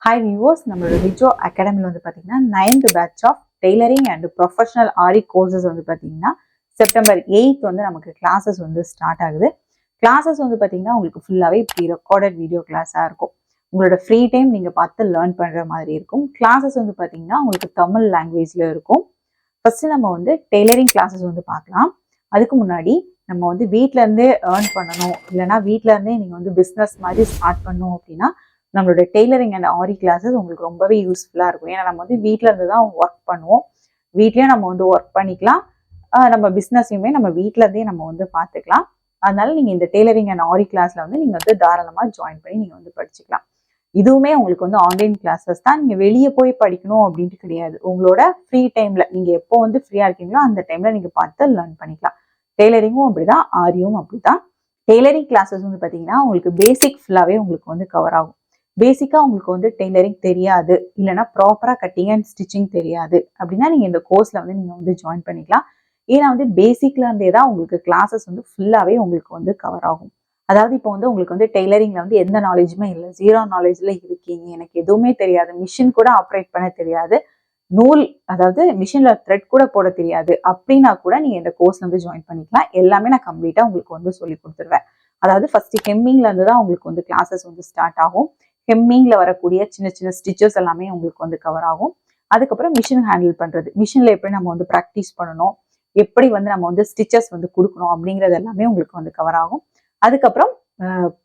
Hi viewers, நம்மளோட Viejo அகாடமில வந்து பாத்தீங்கன்னா 9th batch of tailoring and professional RE courses வந்து பாத்தீங்கன்னா செப்டம்பர் 8th வந்து நமக்கு classes வந்து ஸ்டார்ட் ஆகுது. classes வந்து பாத்தீங்கன்னா உங்களுக்கு ஃபுல்லாவே இப்படி ரெக்கார்டட் வீடியோ கிளாஸா இருக்கும். உங்களோட ஃப்ரீ டைம் நீங்க பார்த்து லேர்ன் பண்ற மாதிரி இருக்கும். classes வந்து பாத்தீங்கன்னா உங்களுக்கு தமிழ் லாங்குவேஜ்ல இருக்கும். ஃபர்ஸ்ட் நம்ம வந்து டெய்லரிங் கிளாஸஸ் வந்து பார்க்கலாம். அதுக்கு முன்னாடி நம்ம வந்து வீட்ல இருந்தே ஏர்ன் பண்ணணும், இல்லைன்னா வீட்ல இருந்தே நீங்க வந்து பிசினஸ் மாதிரி ஸ்டார்ட் பண்ணணும் அப்படின்னா நம்மளோட டெய்லரிங் அண்ட் ஆரி கிளாஸஸ் உங்களுக்கு ரொம்பவே யூஸ்ஃபுல்லாக இருக்கும். ஏன்னா நம்ம வந்து வீட்டில் இருந்து தான் ஒர்க் பண்ணுவோம், வீட்லேயும் நம்ம வந்து ஒர்க் பண்ணிக்கலாம், நம்ம பிஸ்னஸையுமே நம்ம வீட்டில் இருந்தே நம்ம வந்து பார்த்துக்கலாம். அதனால நீங்கள் இந்த டெய்லரிங் அண்ட் ஆரி கிளாஸில் வந்து நீங்கள் வந்து தாராளமாக ஜாயின் பண்ணி நீங்கள் வந்து படிச்சுக்கலாம். இதுவுமே உங்களுக்கு வந்து ஆன்லைன் கிளாஸஸ் தான், நீங்கள் வெளியே போய் படிக்கணும் அப்படின்ட்டு கிடையாது. உங்களோட ஃப்ரீ டைமில் நீங்கள் எப்போ வந்து ஃப்ரீயாக இருக்கீங்களோ அந்த டைமில் நீங்கள் பார்த்து லேர்ன் பண்ணிக்கலாம். டெய்லரிங்கும் அப்படிதான், ஆரியும் அப்படிதான். டெய்லரிங் கிளாஸஸ் வந்து பார்த்தீங்கன்னா உங்களுக்கு பேசிக் ஃபுல்லாகவே உங்களுக்கு வந்து கவர் ஆகும். பேசிக்காக உங்களுக்கு வந்து டெய்லரிங் தெரியாது, இல்லைனா ப்ராப்பராக கட்டிங் அண்ட் ஸ்டிச்சிங் தெரியாது அப்படின்னா நீங்கள் இந்த கோர்ஸில் வந்து நீங்கள் வந்து ஜாயின் பண்ணிக்கலாம். ஏன்னா வந்து பேசிக்ல இருந்தே தான் உங்களுக்கு கிளாஸஸ் வந்து ஃபுல்லாகவே உங்களுக்கு வந்து கவர் ஆகும். அதாவது இப்போ வந்து உங்களுக்கு வந்து டெய்லரிங்ல வந்து எந்த நாலேஜுமே இல்லை, 0 நாலேஜ்ல இருக்கீங்க, எனக்கு எதுவுமே தெரியாது, மிஷின் கூட ஆப்ரேட் பண்ண தெரியாது, நூல் அதாவது மிஷின்ல த்ரெட் கூட போட தெரியாது அப்படின்னா கூட நீங்க இந்த கோர்ஸ் வந்து ஜாயின் பண்ணிக்கலாம். எல்லாமே நான் கம்ப்ளீட்டா உங்களுக்கு வந்து சொல்லி கொடுத்துருவேன். அதாவது ஃபர்ஸ்ட் ஹெம்மிங்ல இருந்து தான் உங்களுக்கு வந்து கிளாஸஸ் வந்து ஸ்டார்ட் ஆகும். ஹெம்மிங்ல வரக்கூடிய சின்ன சின்ன ஸ்டிச்சஸ் எல்லாமே உங்களுக்கு வந்து கவர் ஆகும். அதுக்கப்புறம் மிஷின் ஹேண்டில் பண்றது, மிஷின்ல எப்படி நம்ம வந்து ப்ராக்டிஸ் பண்ணணும், எப்படி வந்து நம்ம வந்து ஸ்டிச்சஸ் வந்து கொடுக்கணும் அப்படிங்கிறது எல்லாமே உங்களுக்கு வந்து கவர் ஆகும். அதுக்கப்புறம்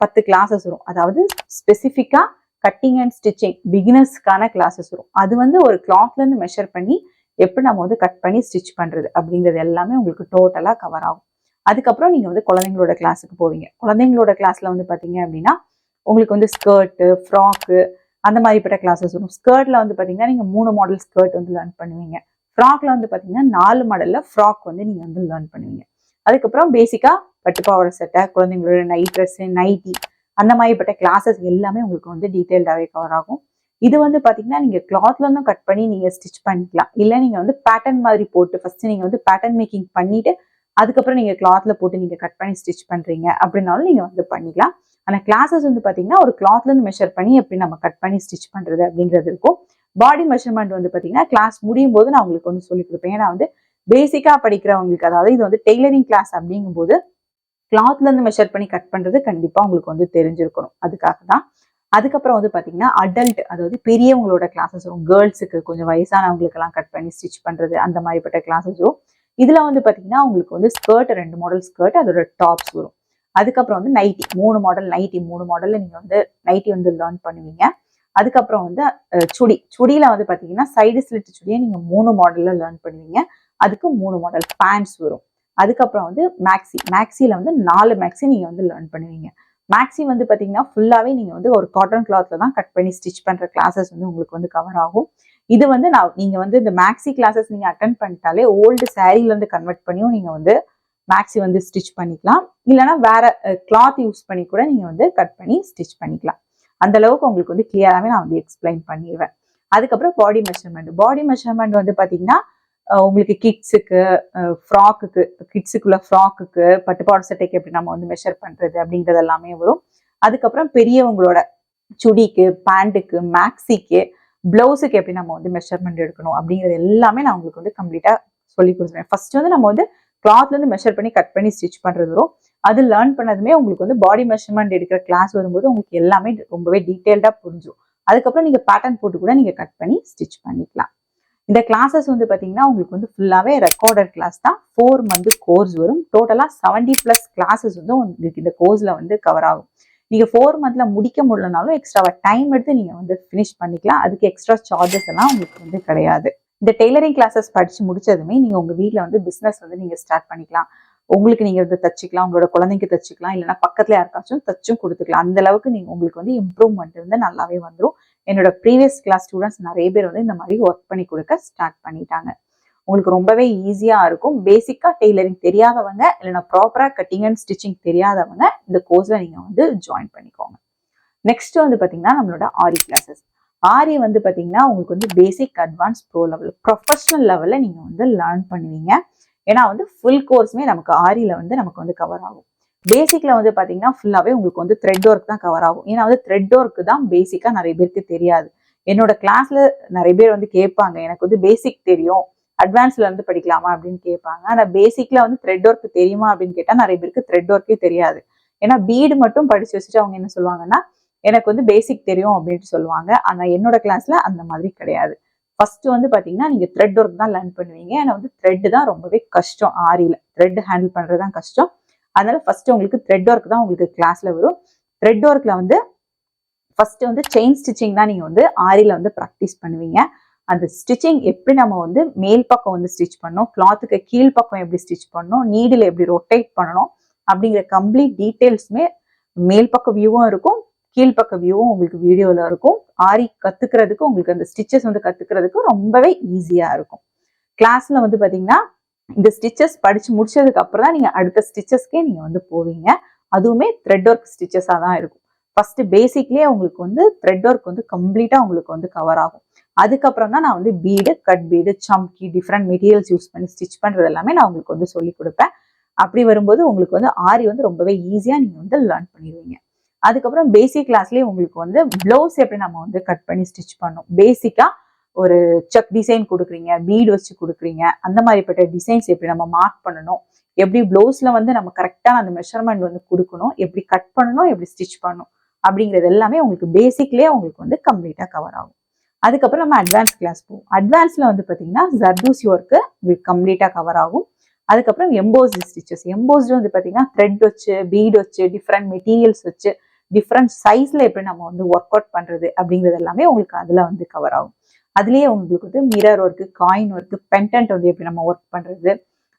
10 கிளாஸஸ் வரும். அதாவது ஸ்பெசிஃபிக்கா கட்டிங் அண்ட் ஸ்டிச்சிங் பிகினர்ஸ்க்கான கிளாஸஸ் வரும். அது வந்து ஒரு கிளாத்ல இருந்து மெஷர் பண்ணி எப்படி நம்ம வந்து கட் பண்ணி ஸ்டிச் பண்றது அப்படிங்கிறது எல்லாமே உங்களுக்கு டோட்டலா கவர் ஆகும். அதுக்கப்புறம் நீங்க வந்து குழந்தைங்களோட கிளாஸுக்கு போவீங்க. குழந்தைங்களோட கிளாஸ்ல வந்து பாத்தீங்க அப்படின்னா உங்களுக்கு வந்து ஸ்கர்ட்டு, ஃப்ராக்கு அந்த மாதிரிப்பட்ட கிளாஸஸ் வரும். ஸ்கர்ட்ல வந்து பாத்தீங்கன்னா நீங்க 3 மாடல் ஸ்கர்ட் வந்து லேர்ன் பண்ணுவீங்க. ஃப்ராக்ல வந்து பாத்தீங்கன்னா 4 மாடல்ல ஃப்ராக் வந்து நீங்க வந்து லேர்ன் பண்ணுவீங்க. அதுக்கப்புறம் பேசிக்கா பட்டுப்பாவாடை சட்டை, குழந்தைங்களோட நைட் ட்ரெஸ், நைட்டி அந்த மாதிரிப்பட்ட கிளாஸஸ் எல்லாமே உங்களுக்கு வந்து டீட்டெயில்டாவே கவர் ஆகும். இது வந்து பாத்தீங்கன்னா நீங்க கிளாத்ல இருந்தும் கட் பண்ணி நீங்க ஸ்டிச் பண்ணிக்கலாம், இல்ல நீங்க வந்து பேட்டர்ன் மாதிரி போட்டு ஃபர்ஸ்ட் நீங்க வந்து பேட்டர்ன் மேக்கிங் பண்ணிட்டு அதுக்கப்புறம் நீங்க கிளாத்ல போட்டு நீங்க கட் பண்ணி ஸ்டிச் பண்றீங்க அப்படின்னாலும் நீங்க வந்து பண்ணிக்கலாம். ஆனா கிளாஸஸ் வந்து பாத்தீங்கன்னா ஒரு கிளாத்ல இருந்து மெஷர் பண்ணி எப்படி நம்ம கட் பண்ணி ஸ்டிச் பண்றது அப்படிங்கிறது இருக்கும். பாடி மெஷர்மெண்ட் வந்து பாத்தீங்கன்னா கிளாஸ் முடியும் போது நான் உங்களுக்கு வந்து சொல்லி கொடுப்பேன். ஏன்னா வந்து பேசிக்கா படிக்கிறவங்களுக்கு, அதாவது இது வந்து டெய்லரிங் கிளாஸ் அப்படிங்கும் போது கிளாத்ல இருந்து மெஷர் பண்ணி கட் பண்றது கண்டிப்பா உங்களுக்கு வந்து தெரிஞ்சிருக்கணும், அதுக்காக தான். அதுக்கப்புறம் வந்து பாத்தீங்கன்னா அடல்ட், அதாவது பெரியவங்களோட கிளாஸஸ் வரும். கேர்ள்ஸுக்கு கொஞ்சம் வயசானவங்களுக்கு எல்லாம் கட் பண்ணி ஸ்டிச் பண்றது அந்த மாதிரிப்பட்ட கிளாஸஸ் வரும். இதுல வந்து பாத்தீங்கன்னா உங்களுக்கு வந்து ஸ்கர்ட் 2 மாடல் ஸ்கர்ட், அதோட டாப்ஸ் வரும். அதுக்கப்புறம் வந்து நைட்டி 3 மாடல், நைட்டி 3 மாடல்ல நீங்க வந்து நைட்டி வந்து லேர்ன் பண்ணுவீங்க. அதுக்கப்புறம் வந்து சுடியில வந்து பாத்தீங்கன்னா சைடு ஸ்லிட் சுடியை நீங்க 3 மாடல்ல லேர்ன் பண்ணுவீங்க. அதுக்கு 3 மாடல் பேண்ட்ஸ் வரும். அதுக்கப்புறம் வந்து மேக்ஸில வந்து 4 மேக்ஸி நீங்க வந்து லேர்ன் பண்ணுவீங்க. மேக்ஸி வந்து பாத்தீங்கன்னா ஃபுல்லாவே நீங்க வந்து ஒரு காட்டன் கிளாத்ல தான் கட் பண்ணி ஸ்டிச் பண்ற கிளாஸஸ் வந்து உங்களுக்கு வந்து கவர் ஆகும். இது வந்து நீங்க வந்து இந்த மேக்ஸி கிளாஸஸ் நீங்க அட்டென்ட் பண்ணிட்டாலே ஓல்டு சாரீல இருந்து கன்வெர்ட் பண்ணியும் நீங்க வந்து மேக்ஸி வந்து ஸ்டிச் பண்ணிக்கலாம், இல்லைன்னா வேற கிளாத் யூஸ் பண்ணி கூட நீங்க வந்து கட் பண்ணி ஸ்டிச் பண்ணிக்கலாம். அந்த அளவுக்கு உங்களுக்கு வந்து கிளியராகவே நான் வந்து எக்ஸ்பிளைன் பண்ணிடுவேன். அதுக்கப்புறம் பாடி மெஷர்மெண்ட் வந்து பாத்தீங்கன்னா உங்களுக்கு கிட்ஸுக்கு, ஃப்ராக்குக்கு, கிட்ஸுக்குள்ள ஃப்ராக்குக்கு, பட்டுப்பாவாடை சட்டைக்கு எப்படி நம்ம வந்து மெஷர் பண்றது அப்படிங்கிறது எல்லாமே வரும். அதுக்கப்புறம் பெரியவங்களோட சுடிக்கு, பேண்ட்டுக்கு, மேக்ஸிக்கு, பிளவுஸுக்கு எப்படி நம்ம வந்து மெஷர்மெண்ட் எடுக்கணும் அப்படிங்கிறது எல்லாமே நான் உங்களுக்கு வந்து கம்ப்ளீட்டா சொல்லி கொடுத்துருவேன். ஃபர்ஸ்ட் வந்து நம்ம வந்து கிளாத்ல இருந்து மெஷர் பண்ணி கட் பண்ணி ஸ்டிச் பண்றது வரும். அது லேர்ன் பண்ணதுமே உங்களுக்கு வந்து பாடி மெஷர்மெண்ட் எடுக்கிற கிளாஸ் வரும்போது உங்களுக்கு எல்லாமே ரொம்பவே டீட்டெயில்டா புரிஞ்சிடும். அதுக்கப்புறம் நீங்க பேட்டர்ன் போட்டு கூட நீங்க கட் பண்ணி ஸ்டிச் பண்ணிக்கலாம். இந்த கிளாஸஸ் வந்து பாத்தீங்கன்னா உங்களுக்கு வந்து ஃபுல்லாவே ரெக்கார்டட் கிளாஸ் தான். 4 மந்த் கோர்ஸ் வரும். டோட்டலா 70+ கிளாஸஸ் வந்து உங்களுக்கு இந்த கோர்ஸ்ல வந்து கவர் ஆகும். நீங்க 4 மந்த்ல முடிக்க முடியலனாலும் எக்ஸ்ட்ராவா டைம் எடுத்து நீங்க வந்து ஃபினிஷ் பண்ணிக்கலாம். அதுக்கு எக்ஸ்ட்ரா சார்ஜஸ் எல்லாம் உங்களுக்கு வந்து கிடையாது. இந்த டெய்லரிங் கிளாஸஸ் படிச்சு முடிச்சதுமே நீங்க உங்க வீட்டுல வந்து பிசினஸ் வந்து நீங்க ஸ்டார்ட் பண்ணிக்கலாம். உங்களுக்கு நீங்க வந்து தச்சுக்கலாம், உங்களோட குழந்தைக்கு தச்சுக்கலாம், இல்லைன்னா பக்கத்துல யாருக்காச்சும் தச்சும் கொடுத்துக்கலாம். அந்த அளவுக்கு நீங்க உங்களுக்கு வந்து இம்ப்ரூவ்மெண்ட் வந்து நல்லாவே வந்துடும். என்னோட ப்ரீவியஸ் கிளாஸ் ஸ்டூடெண்ட்ஸ் நிறைய பேர் வந்து இந்த மாதிரி ஒர்க் பண்ணி கொடுக்க ஸ்டார்ட் பண்ணிட்டாங்க. உங்களுக்கு ரொம்பவே ஈஸியா இருக்கும். பேசிக்கா டெய்லரிங் தெரியாதவங்க, இல்லைன்னா ப்ராப்பரா கட்டிங் அண்ட் ஸ்டிச்சிங் தெரியாதவங்க இந்த கோர்ஸ்ல நீங்க வந்து ஜாயின் பண்ணிக்கோங்க. நெக்ஸ்ட் வந்து பாத்தீங்கன்னா நம்மளோட ஆரி கிளாஸஸ். ஆரி வந்து பாத்தீங்கன்னா உங்களுக்கு வந்து பேசிக், அட்வான்ஸ், ப்ரோ லெவல், ப்ரொஃபஷனல் லெவல்ல நீங்க வந்து லேர்ன் பண்ணுவீங்க. ஏன்னா வந்து ஃபுல் கோர்ஸுமே நமக்கு ஆரியில வந்து நமக்கு வந்து கவர் ஆகும். பேசிக்ல வந்து பாத்தீங்கன்னா ஃபுல்லாவே உங்களுக்கு வந்து த்ரெட் ஒர்க் தான் கவர் ஆகும். ஏன்னா வந்து த்ரெட் ஒர்க் தான் பேசிக்கா நிறைய பேருக்கு தெரியாது. என்னோட கிளாஸ்ல நிறைய பேர் வந்து கேட்பாங்க, எனக்கு வந்து பேசிக் தெரியும், அட்வான்ஸ்ல இருந்து படிக்கலாமா அப்படின்னு கேட்பாங்க. ஆனா பேசிக்ல வந்து த்ரெட் ஒர்க் தெரியுமா அப்படின்னு கேட்டா நிறைய பேருக்கு த்ரெட் ஒர்க்கே தெரியாது. ஏன்னா பீடு மட்டும் படிச்சு வச்சுட்டு அவங்க என்ன சொல்லுவாங்கன்னா, எனக்கு வந்து பேசிக் தெரியும் அப்படின்னு சொல்லுவாங்க. ஆனா என்னோட கிளாஸ்ல அந்த மாதிரி கிடையாது. ஃபர்ஸ்ட் வந்து பாத்தீங்கன்னா நீங்க த்ரெட் ஒர்க் தான் லேர்ன் பண்ணுவீங்க. ஏன்னா வந்து த்ரெட் தான் ரொம்பவே கஷ்டம். ஆரியில த்ரெட் ஹேண்டில் பண்றதுதான் கஷ்டம். அதனால ஃபர்ஸ்ட் உங்களுக்கு த்ரெட் ஒர்க் தான் உங்களுக்கு கிளாஸ்ல வரும். த்ரெட் ஒர்க்ல வந்து ஃபர்ஸ்ட் வந்து செயின் ஸ்டிச்சிங் தான் நீங்க வந்து ஆரியில வந்து ப்ராக்டிஸ் பண்ணுவீங்க. அந்த ஸ்டிச்சிங் எப்படி நம்ம வந்து மேல் பக்கம் வந்து ஸ்டிச் பண்ணணும், கிளாத்துக்கு கீழ் பக்கம் எப்படி ஸ்டிச் பண்ணணும், நீடில் எப்படி ரொட்டேட் பண்ணணும் அப்படிங்கிற கம்ப்ளீட் டீட்டெயில்ஸுமே மேல் பக்க வியூவும் இருக்கும், கீழ்ப்பக்க வியூவும் உங்களுக்கு வீடியோல இருக்கும். ஆரி கத்துக்கிறதுக்கு உங்களுக்கு அந்த ஸ்டிச்சஸ் வந்து கத்துக்கிறதுக்கு ரொம்பவே ஈஸியா இருக்கும். கிளாஸ்ல வந்து பாத்தீங்கன்னா இந்த ஸ்டிச்சஸ் படிச்சு முடிச்சதுக்கு அப்புறம் தான் நீங்க அடுத்த ஸ்டிச்சஸ்க்கே நீங்க வந்து போவீங்க. அதுவுமே த்ரெட் ஒர்க் ஸ்டிச்சஸா தான் இருக்கும். ஃபர்ஸ்ட் பேசிக்லயே உங்களுக்கு வந்து த்ரெட் ஒர்க் வந்து கம்ப்ளீட்டா உங்களுக்கு வந்து கவர் ஆகும். அதுக்கப்புறம் தான் நான் வந்து பீடு, கட் பீடு, சம்கி, டிஃப்ரெண்ட் மெட்டீரியல்ஸ் யூஸ் பண்ணி ஸ்டிச் பண்றது எல்லாமே நான் உங்களுக்கு வந்து சொல்லி கொடுப்பேன். அப்படி வரும்போது உங்களுக்கு வந்து ஆரி வந்து ரொம்பவே ஈஸியா நீங்க வந்து லேர்ன் பண்ணிடுவீங்க. அதுக்கப்புறம் பேசிக் கிளாஸ்லயே உங்களுக்கு வந்து பிளவுஸ் எப்படி நம்ம வந்து கட் பண்ணி ஸ்டிச் பண்ணணும், பேசிக்கா ஒரு செக் டிசைன் கொடுக்குறீங்க, பீடு வச்சு கொடுக்குறீங்க, அந்த மாதிரிப்பட்ட டிசைன்ஸ் எப்படி நம்ம மார்க் பண்ணணும், எப்படி பிளவுஸ்ல வந்து நம்ம கரெக்டா அந்த மெஷர்மெண்ட் வந்து கொடுக்கணும், எப்படி கட் பண்ணணும், எப்படி ஸ்டிச் பண்ணணும் அப்படிங்கிறது எல்லாமே உங்களுக்கு பேசிக்லயே உங்களுக்கு வந்து கம்ப்ளீட்டா கவர் ஆகும். அதுக்கப்புறம் நம்ம அட்வான்ஸ் கிளாஸ் போவோம். அட்வான்ஸ்ல வந்து பாத்தீங்கன்னா ஜர்தோசி ஒர்க்கு உங்களுக்கு கம்ப்ளீட்டா கவர் ஆகும். அதுக்கப்புறம் எம்போஸ்டு ஸ்டிச்சஸ். எம்போஸ்டு வந்து பாத்தீங்கன்னா த்ரெட் வச்சு, பீட் வச்சு, டிஃப்ரெண்ட் மெட்டீரியல்ஸ் வச்சு, டிஃப்ரெண்ட் சைஸ்ல எப்படி நம்ம வந்து ஒர்க் அவுட் பண்றது அப்படிங்கிறது எல்லாமே உங்களுக்கு அதுல வந்து கவர் ஆகும். அதுலயே உங்களுக்கு வந்து mirror work, coin work, pendant வந்து எப்படி நம்ம ஒர்க் பண்றது,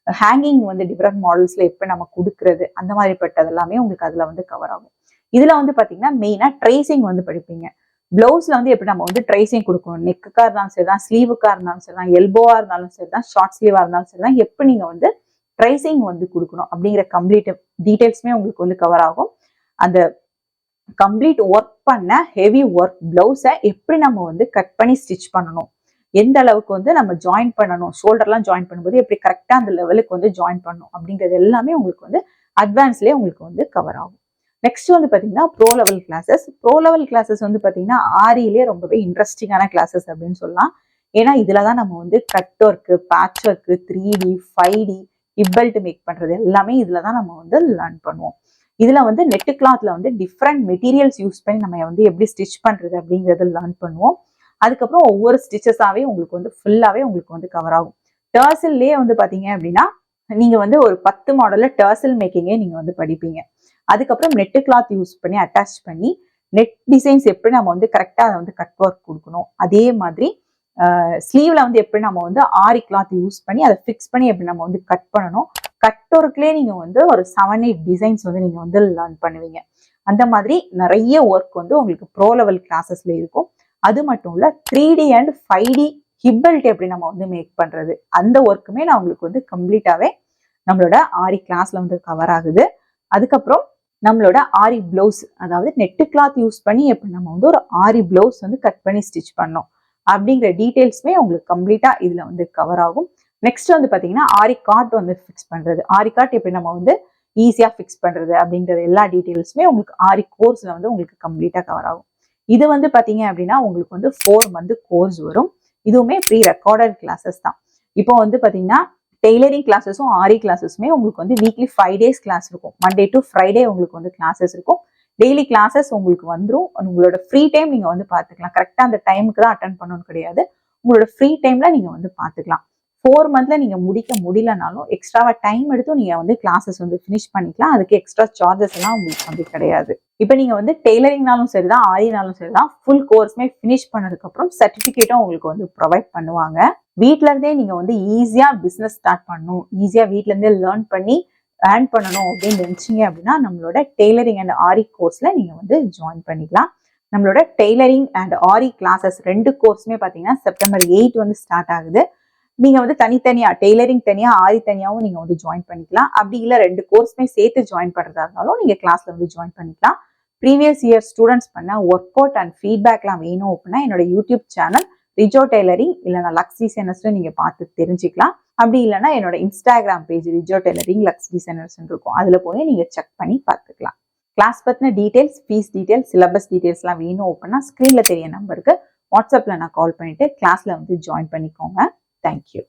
ஹேங்கிங் வந்து டிஃப்ரெண்ட் மாடல்ஸ்ல எப்படி நம்ம கொடுக்கறது, அந்த மாதிரிப்பட்டது எல்லாமே உங்களுக்கு அதுல வந்து கவர் ஆகும். இதுல வந்து பாத்தீங்கன்னா மெயினா ட்ரேசிங் வந்து படிப்பீங்க. பிளவுஸ்ல வந்து எப்படி நம்ம வந்து ட்ரேசிங் கொடுக்கணும், நெக்குக்கா இருந்தாலும் சரிதான், ஸ்லீவுக்கா இருந்தாலும் சரிதான், எல்போவா இருந்தாலும் சரிதான், ஷார்ட் ஸ்லீவா இருந்தாலும் சரிதான், எப்படி நீங்க வந்து ட்ரேசிங் வந்து கொடுக்கணும் அப்படிங்கிற கம்ப்ளீட் டீடைல்ஸுமே உங்களுக்கு வந்து கவர் ஆகும். அந்த கம்ப்ளீட் ஒர்க் பண்ண ஹெவி ஒர்க் பிளவுஸை எப்படி நம்ம வந்து கட் பண்ணி ஸ்டிச் பண்ணணும், எந்த அளவுக்கு வந்து நம்ம ஜாயின் பண்ணணும், ஷோல்டர்லாம் ஜாயின் பண்ணும்போது எப்படி கரெக்டா அந்த லெவலுக்கு வந்து ஜாயின் பண்ணணும் அப்படிங்கிறது எல்லாமே உங்களுக்கு வந்து அட்வான்ஸ்லேயே உங்களுக்கு வந்து கவர் ஆகும். நெக்ஸ்ட் வந்து பாத்தீங்கன்னா bro level classes. Bro level classes வந்து பாத்தீங்கன்னா ஆரியிலே ரொம்பவே இன்ட்ரெஸ்டிங்கான கிளாஸஸ் அப்படின்னு சொல்லலாம். ஏன்னா இதுலதான் நம்ம வந்து cut work, patch work, 3D, 5D, hip make பண்றது எல்லாமே இதுலதான் நம்ம வந்து லேர்ன் பண்ணுவோம். இதுல வந்து நெட்டு கிளாத்ல வந்து டிஃப்ரெண்ட் மெட்டீரியல்ஸ் யூஸ் பண்ணி நம்ம வந்து எப்படி ஸ்டிச் பண்றது அப்படிங்கறத லேர்ன் பண்ணுவோம். அதுக்கப்புறம் ஒவ்வொரு ஸ்டிச்சஸாவே உங்களுக்கு வந்து ஃபுல்லாவே உங்களுக்கு வந்து கவர் ஆகும். டர்சல்லே வந்து பாத்தீங்க அப்படின்னா நீங்க வந்து ஒரு 10 மாடல்ல டர்சல் மேக்கிங்கே நீங்க வந்து படிப்பீங்க. அதுக்கப்புறம் நெட்டு கிளாத் யூஸ் பண்ணி அட்டாச் பண்ணி நெட் டிசைன்ஸ் எப்படி நம்ம வந்து கரெக்டா அதை வந்து கட் ஒர்க் கொடுக்கணும், அதே மாதிரி ஸ்லீவ்ல வந்து எப்படி நம்ம வந்து ஆரி கிளாத் யூஸ் பண்ணி அதை ஃபிக்ஸ் பண்ணி எப்படி நம்ம வந்து கட் பண்ணணும், கட் ஒர்க்லேயே நீங்க வந்து ஒரு 7-8 டிசைன்ஸ் வந்து நீங்க வந்து லேர்ன் பண்ணுவீங்க. அந்த மாதிரி நிறைய ஒர்க் வந்து உங்களுக்கு ப்ரோ லெவல் கிளாஸஸ்ல இருக்கும். அது மட்டும் இல்ல 3D and 5D hip belt எப்படி நம்ம வந்து மேக் பண்றது, அந்த ஒர்க்குமே நான் உங்களுக்கு வந்து கம்ப்ளீட்டாவே நம்மளோட ஆரி கிளாஸ்ல வந்து கவர் ஆகுது. அதுக்கப்புறம் நம்மளோட ஆரி பிளவுஸ், அதாவது நெட்டு கிளாத் யூஸ் பண்ணி எப்படி நம்ம வந்து ஒரு ஆரி பிளவுஸ் வந்து கட் பண்ணி ஸ்டிச் பண்ணோம் அப்படிங்கிற டீடைல்ஸுமே உங்களுக்கு கம்ப்ளீட்டா இதுல வந்து கவர் ஆகும். நெக்ஸ்ட் வந்து பாத்தீங்கன்னா ஆரி காட் வந்து ஃபிக்ஸ் பண்றது, ஆரி காட் எப்படி நம்ம வந்து ஈஸியா ஃபிக்ஸ் பண்றது அப்படிங்கிற எல்லா டீடைல்ஸுமே உங்களுக்கு ஆரி கோர்ஸ்ல வந்து உங்களுக்கு கம்ப்ளீட்டா கவர் ஆகும். இது வந்து பாத்தீங்க அப்படின்னா உங்களுக்கு வந்து 4 மந்த் கோர்ஸ் வரும். இதுவுமே ப்ரீ ரெக்கார்டட் கிளாஸஸ் தான். இப்போ வந்து பாத்தீங்கன்னா டெய்லரிங் கிளாஸஸும் ஆரி கிளாஸஸுமே உங்களுக்கு வந்து வீக்லி 5 டேஸ் கிளாஸ் இருக்கும். மண்டே டு ஃப்ரைடே உங்களுக்கு வந்து கிளாஸஸ் இருக்கும். டெய்லி கிளாஸஸ் உங்களுக்கு வந்துடும். உங்களோட ஃப்ரீ டைம் நீங்க வந்து பாத்துக்கலாம். கரெக்டா அந்த டைமுக்கு தான் அட்டன் பண்ணணும்னு கிடையாது. உங்களோட ஃப்ரீ டைம்ல நீங்க வந்து பாத்துக்கலாம். 4 மந்த்ல நீங்க முடிக்க முடியலனாலும் எக்ஸ்ட்ராவா டைம் எடுத்து நீங்க வந்து கிளாஸஸ் வந்து ஃபினிஷ் பண்ணிக்கலாம். அதுக்கு எக்ஸ்ட்ரா சார்ஜஸ் எல்லாம் உங்களுக்கு வந்து கிடையாது. இப்போ நீங்க வந்து டெய்லரிங்னாலும் சரிதான், ஆரினாலும் சரிதான், ஃபுல் கோர்ஸ்மே ஃபினிஷ் பண்ணதுக்கு அப்புறம் சர்டிபிகேட்டும் உங்களுக்கு வந்து ப்ரொவைட் பண்ணுவாங்க. வீட்ல இருந்தே நீங்க வந்து ஈஸியா பிசினஸ் ஸ்டார்ட் பண்ணணும், ஈஸியா வீட்ல இருந்தே லேர்ன் பண்ணி ஏர்ன் பண்ணணும் அப்படின்னு நினைச்சீங்க அப்படின்னா நம்மளோட டெய்லரிங் அண்ட் ஆரி கோர்ஸ்ல நீங்க வந்து ஜாயின் பண்ணிக்கலாம். நம்மளோட டெய்லரிங் அண்ட் ஆரி கிளாஸஸ் 2 கோர்ஸுமே பாத்தீங்கன்னா செப்டம்பர் 8 வந்து ஸ்டார்ட் ஆகுது. நீங்க வந்து தனித்தனியா டெய்லரிங் தனியா, ஆரி தனியாவும் நீங்க வந்து ஜாயின் பண்ணிக்கலாம். அப்படி இல்ல 2 கோர்ஸ்மே சேர்த்து ஜாயின் பண்றதா இருந்தாலும் நீங்க கிளாஸ்ல வந்து ஜாயின் பண்ணிக்கலாம். ப்ரீவியஸ் இயர் ஸ்டூடெண்ட்ஸ் பண்ண ஒர்க் அவுட் அண்ட் ஃபீட்பேக்லாம் வேணும் அப்படின்னா என்னோட யூடியூப் சேனல் ரிஜோ டெய்லரிங் இல்லைனா லக்ஸ் டிசைனர்ஸ்ல நீங்க பார்த்து தெரிஞ்சுக்கலாம். அப்படி இல்லைன்னா என்னோட Instagram page Rijo tailoring Lux designers இருக்கும், அதுல போய் நீங்க செக் பண்ணி பார்த்துக்கலாம். கிளாஸ் பத்தின டீடைல்ஸ், ஃபீஸ் டீடைல்ஸ், சிலபஸ் டீடைல்ஸ்லாம் வேணும் அப்படின்னா ஸ்கிரீன்ல தெரிய நம்பருக்கு வாட்ஸ்அப்பில் நான் கால் பண்ணிவிட்டு கிளாஸில் வந்து ஜாயின் பண்ணிக்கோங்க. தேங்க்யூ.